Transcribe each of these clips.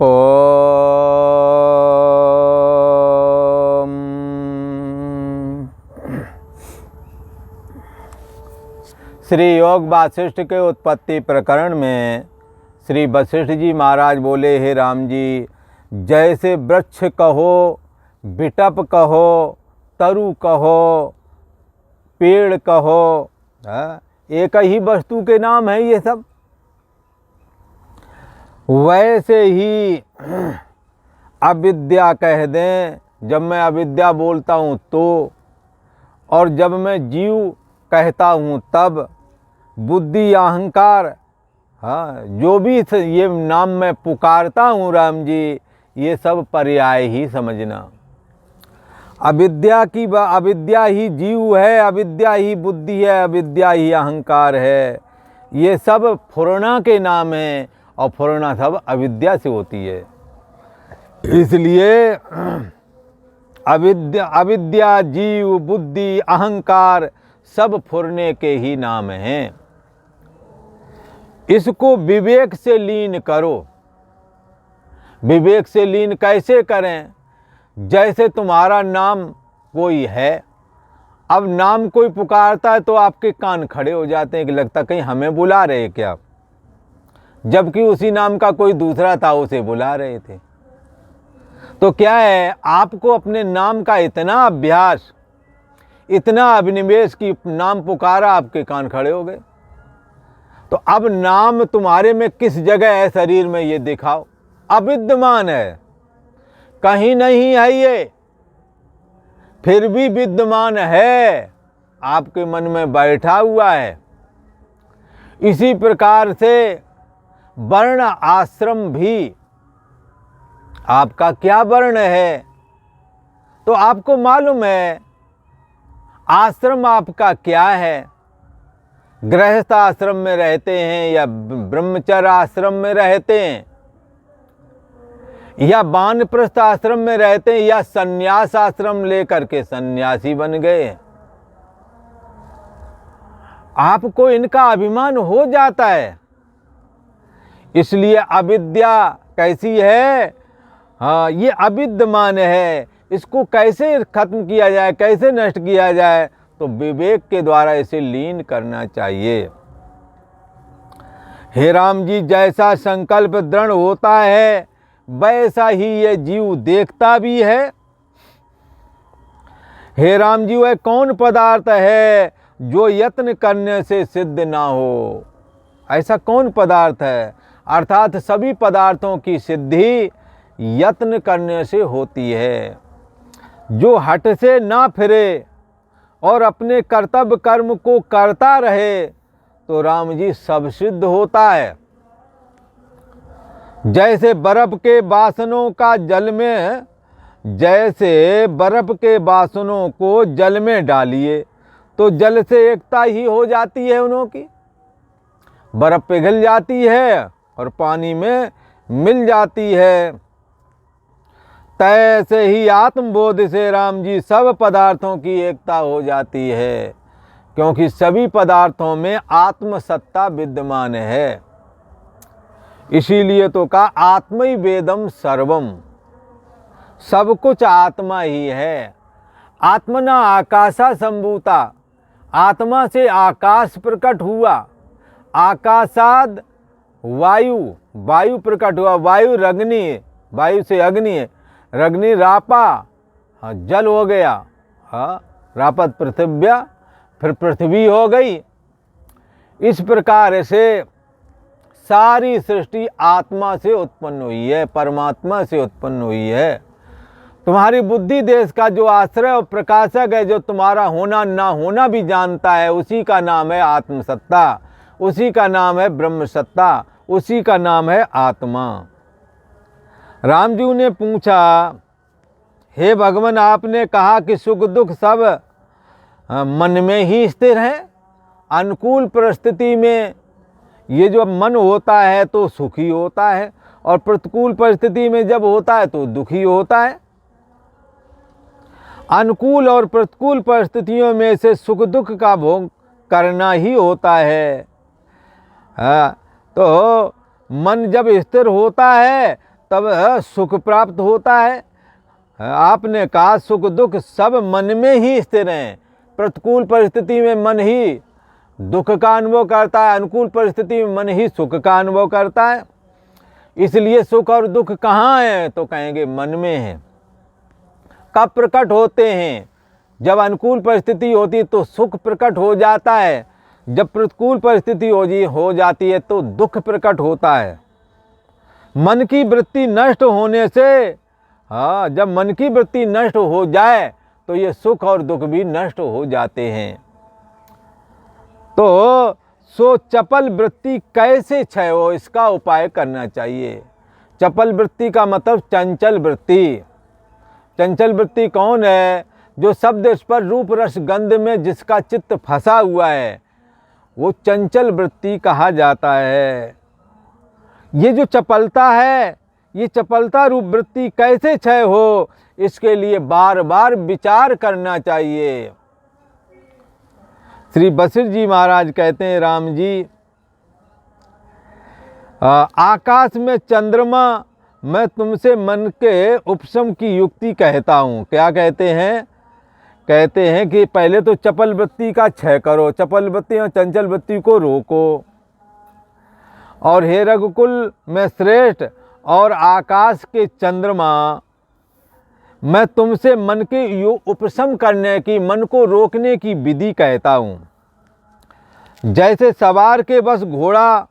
ओम। श्री योग वासिष्ठ के उत्पत्ति प्रकरण में श्री वशिष्ठ जी महाराज बोले, हे राम जी, जैसे वृक्ष कहो, बिटप कहो, तरु कहो, पेड़ कहो, एक ही वस्तु के नाम है ये सब, वैसे ही अविद्या कह दें जब मैं अविद्या बोलता हूँ तो, और जब मैं जीव कहता हूँ तब, बुद्धि अहंकार, हाँ, जो भी ये नाम मैं पुकारता हूँ राम जी, ये सब पर्याय ही समझना। अविद्या ही जीव है, अविद्या ही बुद्धि है, अविद्या ही अहंकार है, ये सब फुरना के नाम हैं, और फुरना सब अविद्या से होती है। इसलिए अविद्या, जीव, बुद्धि, अहंकार सब फुरने के ही नाम हैं। इसको विवेक से लीन करो। विवेक से लीन कैसे करें? जैसे तुम्हारा नाम कोई है, अब नाम कोई पुकारता है तो आपके कान खड़े हो जाते हैं कि लगता कहीं हमें बुला रहे क्या, जबकि उसी नाम का कोई दूसरा था, उसे बुला रहे थे। तो क्या है, आपको अपने नाम का इतना अभ्यास, इतना अभिनिवेश की नाम पुकारा, आपके कान खड़े हो गए। तो अब नाम तुम्हारे में किस जगह है शरीर में, ये दिखाओ। अविद्यमान है, कहीं नहीं है ये, फिर भी विद्यमान है, आपके मन में बैठा हुआ है। इसी प्रकार से वर्ण आश्रम भी, आपका क्या वर्ण है तो आपको मालूम है, आश्रम आपका क्या है। गृहस्थ आश्रम में रहते हैं या ब्रह्मचर्य आश्रम में रहते हैं, या वानप्रस्थ आश्रम में रहते हैं, या सन्यास आश्रम लेकर के सन्यासी बन गए। आपको इनका अभिमान हो जाता है। इसलिए अविद्या कैसी है? हाँ, ये अविद्यमान है, इसको कैसे खत्म किया जाए, कैसे नष्ट किया जाए? तो विवेक के द्वारा इसे लीन करना चाहिए। हे राम जी, जैसा संकल्प दृढ़ होता है वैसा ही ये जीव देखता भी है। हे राम जी, वह कौन पदार्थ है जो यत्न करने से सिद्ध ना हो? ऐसा कौन पदार्थ है? अर्थात सभी पदार्थों की सिद्धि यत्न करने से होती है। जो हट से ना फिरे और अपने कर्तव्य कर्म को करता रहे तो राम जी सब सिद्ध होता है। जैसे बर्फ के बासनों का जल में, जैसे बर्फ के बासनों को जल में डालिए तो जल से एकता ही हो जाती है उन्हों की, बर्फ पिघल जाती है और पानी में मिल जाती है। तैसे ही आत्मबोध से राम जी सब पदार्थों की एकता हो जाती है, क्योंकि सभी पदार्थों में आत्मसत्ता विद्यमान है। इसीलिए तो कहा आत्मै वेदम सर्वम, सब कुछ आत्मा ही है। आत्मना आकाशा संभूता, आत्मा से आकाश प्रकट हुआ, आकाशाद वायु, वायु प्रकट हुआ, वायु रग्नि, वायु से अग्नि, रग्नि रापा, हाँ, जल हो गया, हाँ, रापत पृथिव्या, फिर पृथ्वी हो गई। इस प्रकार से सारी सृष्टि आत्मा से उत्पन्न हुई है, परमात्मा से उत्पन्न हुई है। तुम्हारी बुद्धि देश का जो आश्रय और प्रकाशक है, जो तुम्हारा होना ना होना भी जानता है, उसी का नाम है आत्मसत्ता, उसी का नाम है ब्रह्म सत्ता, उसी का नाम है आत्मा। राम जी ने पूछा, हे भगवान, आपने कहा कि सुख दुख सब मन में ही स्थिर है। अनुकूल परिस्थिति में ये जो मन होता है तो सुखी होता है, और प्रतिकूल परिस्थिति में जब होता है तो दुखी होता है। अनुकूल और प्रतिकूल परिस्थितियों में से सुख दुख का भोग करना ही होता है। तो मन जब स्थिर होता है तब सुख प्राप्त होता है। आपने कहा सुख दुख सब मन में ही स्थिर हैं। प्रतिकूल परिस्थिति में मन ही दुख का अनुभव करता है, अनुकूल परिस्थिति में मन ही सुख का अनुभव करता है। इसलिए सुख और दुख कहाँ है, तो कहेंगे मन में है। कब प्रकट होते हैं? जब अनुकूल परिस्थिति होती तो सुख प्रकट हो जाता है, जब प्रतिकूल परिस्थिति हो जाती है तो दुख प्रकट होता है। मन की वृत्ति नष्ट होने से, जब मन की वृत्ति नष्ट हो जाए तो ये सुख और दुख भी नष्ट हो जाते हैं। तो सो चपल वृत्ति कैसे क्षय हो, इसका उपाय करना चाहिए। चपल वृत्ति का मतलब चंचल वृत्ति। चंचल वृत्ति कौन है? जो शब्द स्पर्श रूप रस गंध में जिसका चित्त फंसा हुआ है, वो चंचल वृत्ति कहा जाता है। ये जो चपलता है, ये चपलता रूप वृत्ति कैसे क्षय हो, इसके लिए बार बार विचार करना चाहिए। श्री वशिष्ठ जी महाराज कहते हैं, राम जी, आकाश में चंद्रमा, मैं तुमसे मन के उपशम की युक्ति कहता हूँ। क्या कहते हैं? कहते हैं कि पहले तो चपल वृत्ति का क्षय करो, चपल वृत्ति और चंचल वृत्ति को रोको। और हे रघुकुल में श्रेष्ठ और आकाश के चंद्रमा, मैं तुमसे मन के उपशम करने की, मन को रोकने की विधि कहता हूँ। जैसे सवार के बस घोड़ा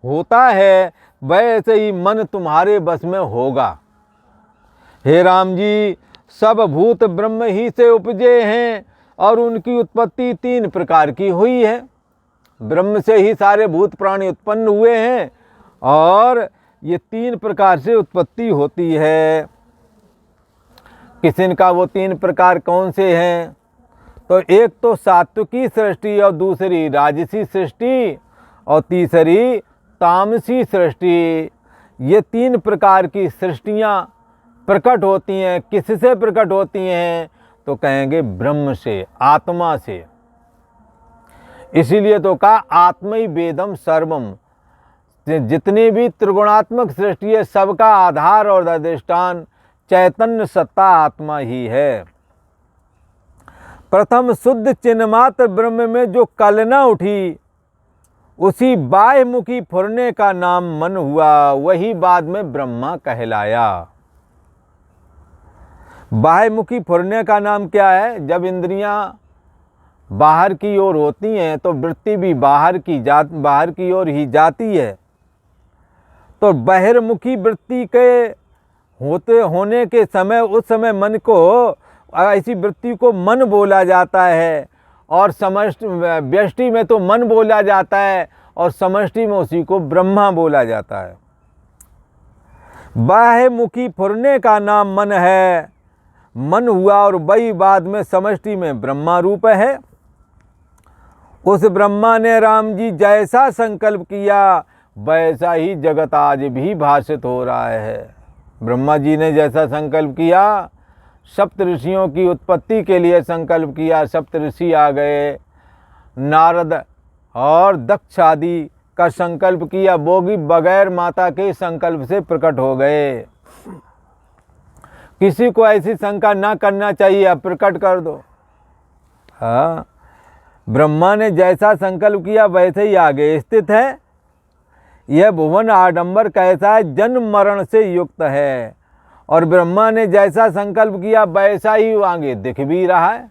होता है, वैसे ही मन तुम्हारे बस में होगा। हे राम जी, सब भूत ब्रह्म ही से उपजे हैं और उनकी उत्पत्ति 3 प्रकार की हुई है। ब्रह्म से ही सारे भूत प्राणी उत्पन्न हुए हैं और ये 3 प्रकार से उत्पत्ति होती है। किसी का वो 3 प्रकार कौन से हैं? तो एक तो सात्विकी सृष्टि, और दूसरी राजसी सृष्टि, और तीसरी तामसी सृष्टि। ये 3 प्रकार की सृष्टियाँ प्रकट होती हैं। किससे प्रकट होती हैं? तो कहेंगे ब्रह्म से, आत्मा से। इसीलिए तो कहा आत्मै वेदम सर्वम। जितनी भी त्रिगुणात्मक सृष्टि है, सबका आधार और अधिष्ठान चैतन्य सत्ता आत्मा ही है। प्रथम शुद्ध चिन्मात्र ब्रह्म में जो कलना उठी, उसी बाह्यमुखी फुरने का नाम मन हुआ, वही बाद में ब्रह्मा कहलाया। बाह्यमुखी फुरने का नाम क्या है? जब इंद्रियां बाहर की ओर होती हैं तो वृत्ति भी बाहर की ओर ही जाती है। तो बहिर्मुखी वृत्ति के होने के समय, उस समय मन को, ऐसी वृत्ति को मन बोला जाता है। और समष्टि व्यष्टि में तो मन बोला जाता है और समष्टि में उसी को ब्रह्मा बोला जाता है। बाह्यमुखी फुरने का नाम मन है, मन हुआ और वही बाद में समष्टि में ब्रह्मा रूप है। उस ब्रह्मा ने राम जी जैसा संकल्प किया, वैसा ही जगत आज भी भाषित हो रहा है। ब्रह्मा जी ने जैसा संकल्प किया, सप्त ऋषियों की उत्पत्ति के लिए संकल्प किया, सप्त ऋषि आ गए, नारद और दक्ष आदि का संकल्प किया, वो भी बगैर माता के संकल्प से प्रकट हो गए। किसी को ऐसी शंका ना करना चाहिए, अब प्रकट कर दो। हाँ, ब्रह्मा ने जैसा संकल्प किया वैसे ही आगे स्थित है। यह भुवन आडंबर कैसा है, जन्म मरण से युक्त है। और ब्रह्मा ने जैसा संकल्प किया वैसा ही आगे दिख भी रहा है।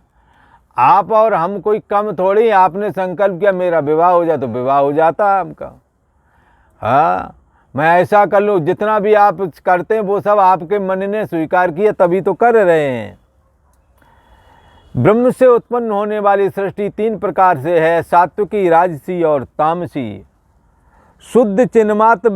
आप और हम कोई कम थोड़ी। आपने संकल्प किया मेरा विवाह हो जाए तो विवाह हो जाता है आपका। हाँ, मैं ऐसा कर लूँ, जितना भी आप करते हैं वो सब आपके मन ने स्वीकार किया तभी तो कर रहे हैं। ब्रह्म से उत्पन्न होने वाली सृष्टि 3 प्रकार से है, सात्विकी, राजसी और तामसी। शुद्ध चिन्मात्र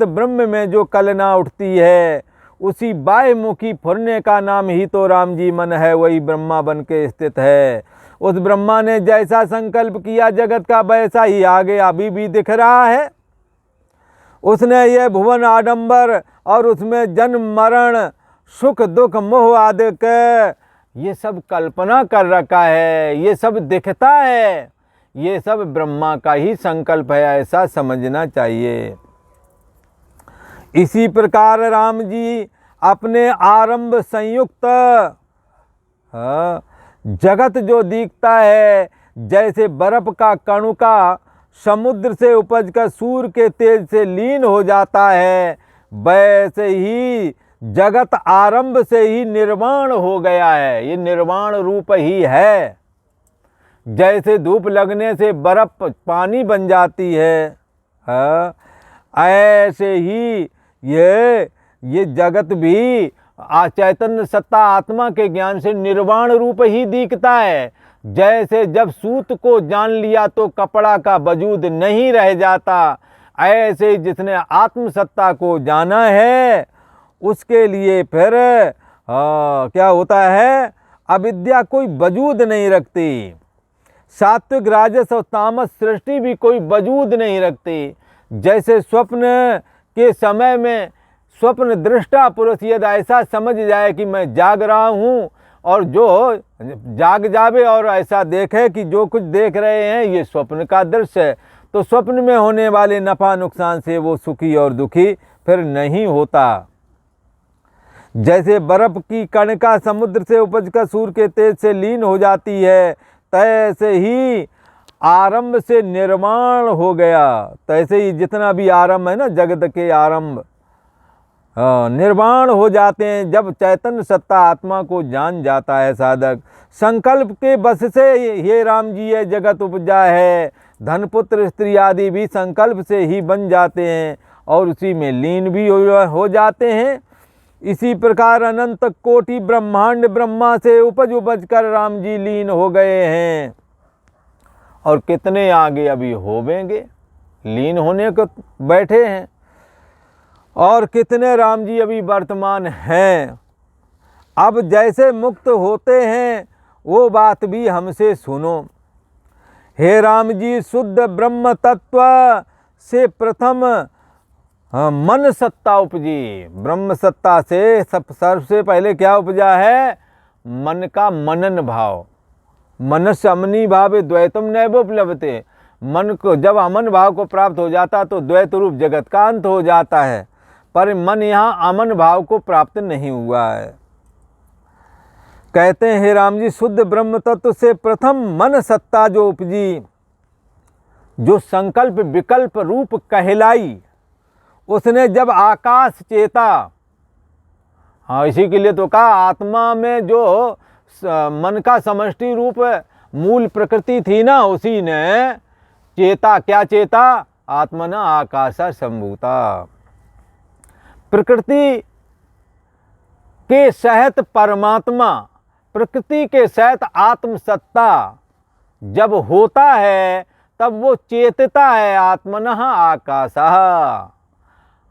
ब्रह्म में जो कलना उठती है, उसी बाह्यमुखी फुरने का नाम ही तो राम जी मन है, वही ब्रह्मा बन के स्थित है। उस ब्रह्मा ने जैसा संकल्प किया जगत का, वैसा ही आगे अभी भी दिख रहा है। उसने यह भुवन आडंबर और उसमें जन्म मरण, सुख दुख, मोह आदि के ये सब कल्पना कर रखा है, ये सब दिखता है, ये सब ब्रह्मा का ही संकल्प है, ऐसा समझना चाहिए। इसी प्रकार राम जी अपने आरंभ संयुक्त जगत जो दिखता है, जैसे बर्फ का कणुका समुद्र से उपज कर सूर्य के तेज से लीन हो जाता है, वैसे ही जगत आरंभ से ही निर्वाण हो गया है। ये निर्वाण रूप ही है। जैसे धूप लगने से बर्फ पानी बन जाती है, ऐसे ही ये जगत भी चैतन्य सत्ता आत्मा के ज्ञान से निर्वाण रूप ही दिखता है। जैसे जब सूत को जान लिया तो कपड़ा का वजूद नहीं रह जाता, ऐसे जिसने आत्म सत्ता को जाना है उसके लिए फिर क्या होता है, अविद्या कोई वजूद नहीं रखती। सात्विक राजस और तामस सृष्टि भी कोई वजूद नहीं रखती। जैसे स्वप्न के समय में स्वप्न दृष्टा पुरुष यदि ऐसा समझ जाए कि मैं जाग रहा हूँ, और जो जाग जावे और ऐसा देखे कि जो कुछ देख रहे हैं ये स्वप्न का दृश्य है, तो स्वप्न में होने वाले नफा नुकसान से वो सुखी और दुखी फिर नहीं होता। जैसे बर्फ की कणिका समुद्र से उपज कर सूर्य के तेज से लीन हो जाती है, तैसे ही आरंभ से निर्माण हो गया। तैसे ही जितना भी आरंभ है ना, जगत के आरंभ निर्वाण हो जाते हैं जब चैतन्य सत्ता आत्मा को जान जाता है साधक। संकल्प के बस से ये राम जी ये जगत उपजा है। धन पुत्र स्त्री आदि भी संकल्प से ही बन जाते हैं और उसी में लीन भी हो जाते हैं। इसी प्रकार अनंत कोटि ब्रह्मांड ब्रह्मा से उपज कर राम जी लीन हो गए हैं, और कितने आगे अभी होवेंगे, लीन होने को बैठे हैं, और कितने राम जी अभी वर्तमान हैं। अब जैसे मुक्त होते हैं वो बात भी हमसे सुनो। हे राम जी, शुद्ध ब्रह्म तत्व से प्रथम मन सत्ता उपजी। ब्रह्म सत्ता से सबसे पहले क्या उपजा है, मन का मनन भाव। मनस्य अमनी भावे द्वैतम नैवोपलभते। मन को जब अमन भाव को प्राप्त हो जाता तो द्वैत रूप जगत का अंत हो जाता है, पर मन यहाँ अमन भाव को प्राप्त नहीं हुआ है। कहते हैं हे राम जी, शुद्ध ब्रह्म तत्व से प्रथम मन सत्ता जो उपजी, जो संकल्प विकल्प रूप कहलाई, उसने जब आकाश चेता, हाँ इसी के लिए तो कहा आत्मा में जो मन का समष्टि रूप मूल प्रकृति थी ना, उसी ने चेता। क्या चेता, आत्मना आकाशा संभूता। प्रकृति के सहित परमात्मा, प्रकृति के सहित आत्म सत्ता जब होता है तब वो चेतता है। आत्मनः आकाशः,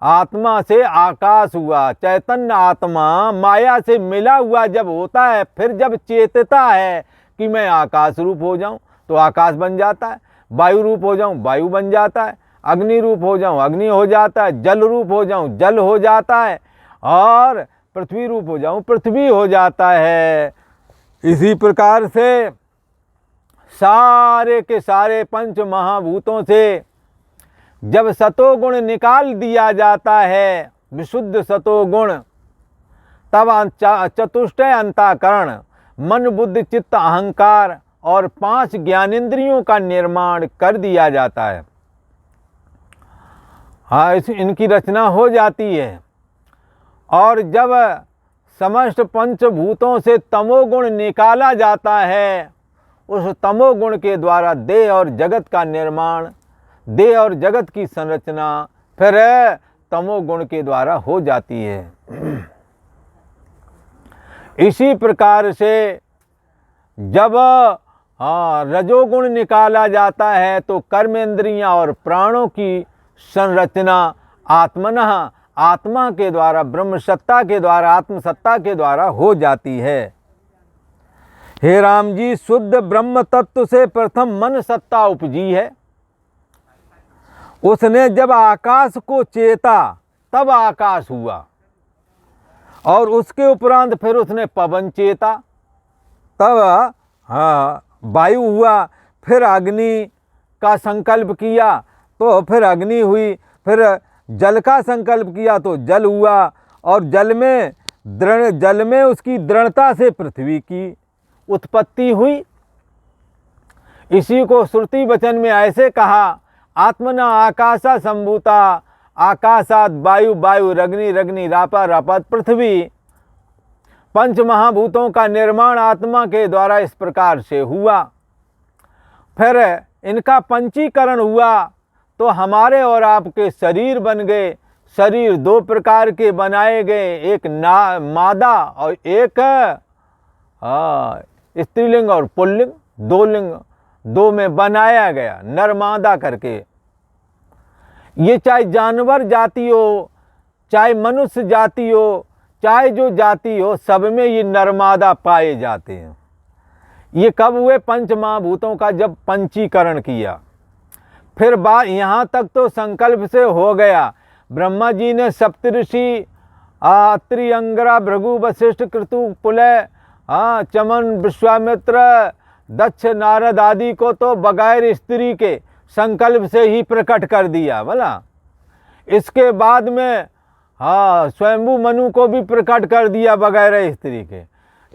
आत्मा से आकाश हुआ। चैतन्य आत्मा माया से मिला हुआ जब होता है, फिर जब चेतता है कि मैं आकाश रूप हो जाऊं तो आकाश बन जाता है, वायु रूप हो जाऊं वायु बन जाता है, अग्नि रूप हो जाऊं अग्नि हो जाता है, जल रूप हो जाऊं जल हो जाता है, और पृथ्वी रूप हो जाऊं पृथ्वी हो जाता है। इसी प्रकार से सारे के सारे पंच महाभूतों से जब सतोगुण निकाल दिया जाता है, विशुद्ध सतोगुण, तब चतुष्टय अंतःकरण, मन बुद्धि चित्त अहंकार और 5 ज्ञानेंद्रियों का निर्माण कर दिया जाता है। हाँ, इनकी रचना हो जाती है। और जब समस्त पंचभूतों से तमोगुण निकाला जाता है, उस तमोगुण के द्वारा देह और जगत का निर्माण, देह और जगत की संरचना फिर तमोगुण के द्वारा हो जाती है। इसी प्रकार से जब रजोगुण निकाला जाता है तो कर्मेंद्रियां और प्राणों की संरचना आत्मनः, आत्मा के द्वारा, ब्रह्म सत्ता के द्वारा, आत्म सत्ता के द्वारा हो जाती है। हे राम जी, शुद्ध ब्रह्म तत्व से प्रथम मन सत्ता उपजी है। उसने जब आकाश को चेता तब आकाश हुआ, और उसके उपरांत फिर उसने पवन चेता तब वायु हुआ, फिर अग्नि का संकल्प किया तो फिर अग्नि हुई, फिर जल का संकल्प किया तो जल हुआ, और जल में उसकी दृढ़ता से पृथ्वी की उत्पत्ति हुई। इसी को श्रुति वचन में ऐसे कहा, आत्मना आकाशा संभूता, आकाशात वायु, वायु रग्नि, रग्नि रापा, रापात पृथ्वी। पंच महाभूतों का निर्माण आत्मा के द्वारा इस प्रकार से हुआ। फिर इनका पंचीकरण हुआ तो हमारे और आपके शरीर बन गए। शरीर दो प्रकार के बनाए गए, एक मादा और एक स्त्रीलिंग और पुल्लिंग, दो लिंग, दो में बनाया गया नर मादा करके। ये चाहे जानवर जाति हो, चाहे मनुष्य जाति हो, चाहे जो जाति हो, सब में ये नरमादा पाए जाते हैं। ये कब हुए? पंच महाभूतों का जब पंचीकरण किया। फिर बात यहाँ तक तो संकल्प से हो गया। ब्रह्मा जी ने सप्तऋषि अत्रि, अंगरा, भृगु, वशिष्ठ, क्रतु, पुलय, चमन, विश्वामित्र, दक्ष, नारद आदि को तो बगैर स्त्री के संकल्प से ही प्रकट कर दिया बोला। इसके बाद में स्वयंभू मनु को भी प्रकट कर दिया बगैर स्त्री के।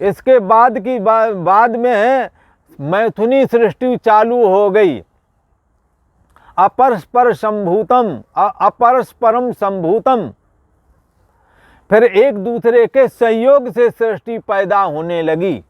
इसके बाद की बाद में मैथुनी सृष्टि चालू हो गई। अपरस्पर संभूतम, अपरस्परम संभूतम। फिर एक दूसरे के सहयोग से सृष्टि पैदा होने लगी।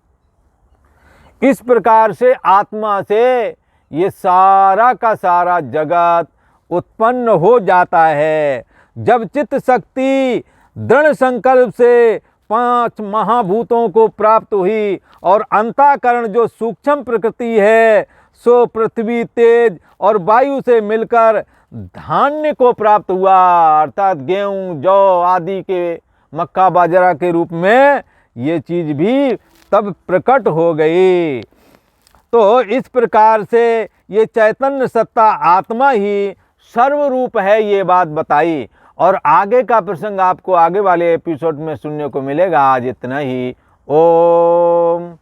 इस प्रकार से आत्मा से ये सारा का सारा जगत उत्पन्न हो जाता है। जब चित्त शक्ति दृढ़ संकल्प से पांच महाभूतों को प्राप्त हुई और अंतःकरण जो सूक्ष्म प्रकृति है सो पृथ्वी, तेज और वायु से मिलकर धान्य को प्राप्त हुआ, अर्थात गेहूं, जौ आदि के, मक्का, बाजरा के रूप में ये चीज भी तब प्रकट हो गई। तो इस प्रकार से ये चैतन्य सत्ता आत्मा ही सर्वरूप है, ये बात बताई। और आगे का प्रसंग आपको आगे वाले एपिसोड में सुनने को मिलेगा। आज इतना ही। ओम।